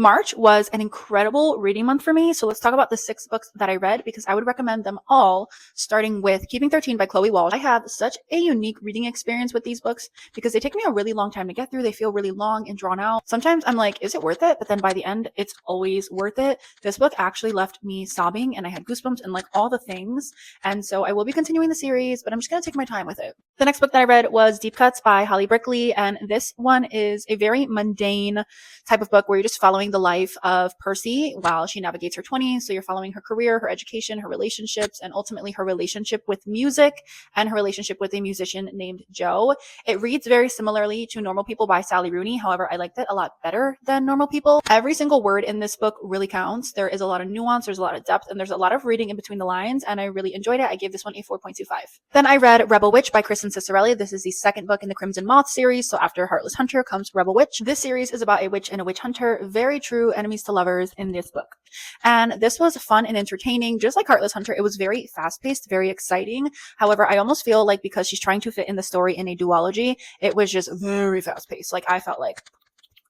March was an incredible reading month for me. So let's talk about the 6 books that I read because I would recommend them all, starting with Keeping 13 by Chloe Walsh. I have such a unique reading experience with these books because they take me a really long time to get through. They feel really long and drawn out. Sometimes I'm like, is it worth it? But then by the end, it's always worth it. This book actually left me sobbing and I had goosebumps and like all the things. And so I will be continuing the series, but I'm just going to take my time with it. The next book that I read was Deep Cuts by Holly Brickley. And this one is a very mundane type of book where you're just following the life of Percy while she navigates her 20s. So you're following her career, her education, her relationships, and ultimately her relationship with music and her relationship with a musician named Joe. It reads very similarly to Normal People by Sally Rooney. However, I liked it a lot better than Normal People. Every single word in this book really counts. There is a lot of nuance, there's a lot of depth, and there's a lot of reading in between the lines, and I really enjoyed it. I gave this one a 4.25. Then I read Rebel Witch by Kristen Cicerelli. This is the second book in the Crimson Moth series. So after Heartless Hunter comes Rebel Witch. This series is about a witch and a witch hunter, very true enemies to lovers in this book. And this was fun and entertaining. Just like Heartless Hunter, it was very fast-paced, very exciting. However, I almost feel like because she's trying to fit in the story in a duology, it was just very fast-paced. Like I felt like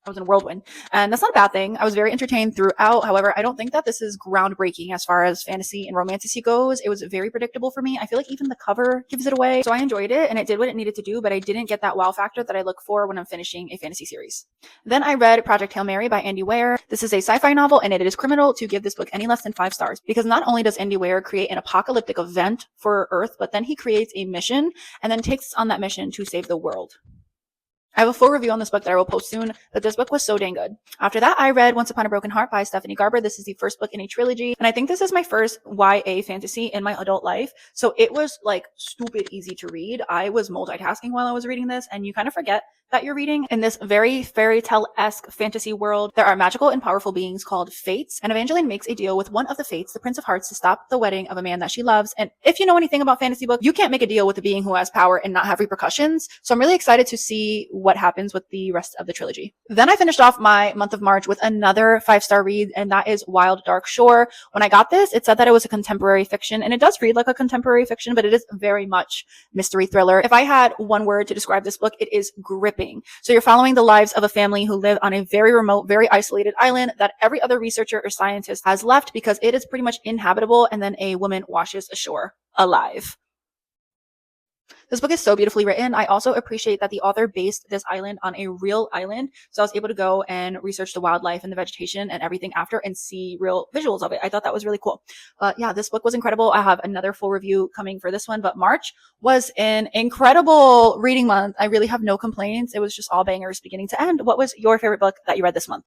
I was in a whirlwind, and that's not a bad thing. I was very entertained throughout. However, I don't think that this is groundbreaking as far as fantasy and romantasy goes. It was very predictable for me. I feel like even the cover gives it away. So I enjoyed it and it did what it needed to do, but I didn't get that wow factor that I look for when I'm finishing a fantasy series. Then I read Project Hail Mary by Andy Weir. This is a sci-fi novel, and it is criminal to give this book any less than 5 stars because not only does Andy Weir create an apocalyptic event for Earth, but then he creates a mission and then takes us on that mission to save the world. I have a full review on this book that I will post soon, but this book was so dang good. After that, I read Once Upon a Broken Heart by Stephanie Garber. This is the first book in a trilogy, and I think this is my first YA fantasy in my adult life, so it was like stupid easy to read. I was multitasking while I was reading this, and you kind of forget that you're reading. In this very fairy tale-esque fantasy world, there are magical and powerful beings called fates, and Evangeline makes a deal with one of the fates, the Prince of Hearts, to stop the wedding of a man that she loves. And if you know anything about fantasy books, you can't make a deal with a being who has power and not have repercussions. So I'm really excited to see what happens with the rest of the trilogy. Then I finished off my month of March with another 5-star read, and that is Wild Dark Shore. When I got this, it said that it was a contemporary fiction, and it does read like a contemporary fiction, but it is very much mystery thriller. If I had one word to describe this book, it is gripping. So you're following the lives of a family who live on a very remote, very isolated island that every other researcher or scientist has left because it is pretty much inhabitable, and then a woman washes ashore alive. This book is so beautifully written. I also appreciate that the author based this island on a real island. So I was able to go and research the wildlife and the vegetation and everything after and see real visuals of it. I thought that was really cool. But yeah, this book was incredible. I have another full review coming for this one, but March was an incredible reading month. I really have no complaints. It was just all bangers beginning to end. What was your favorite book that you read this month?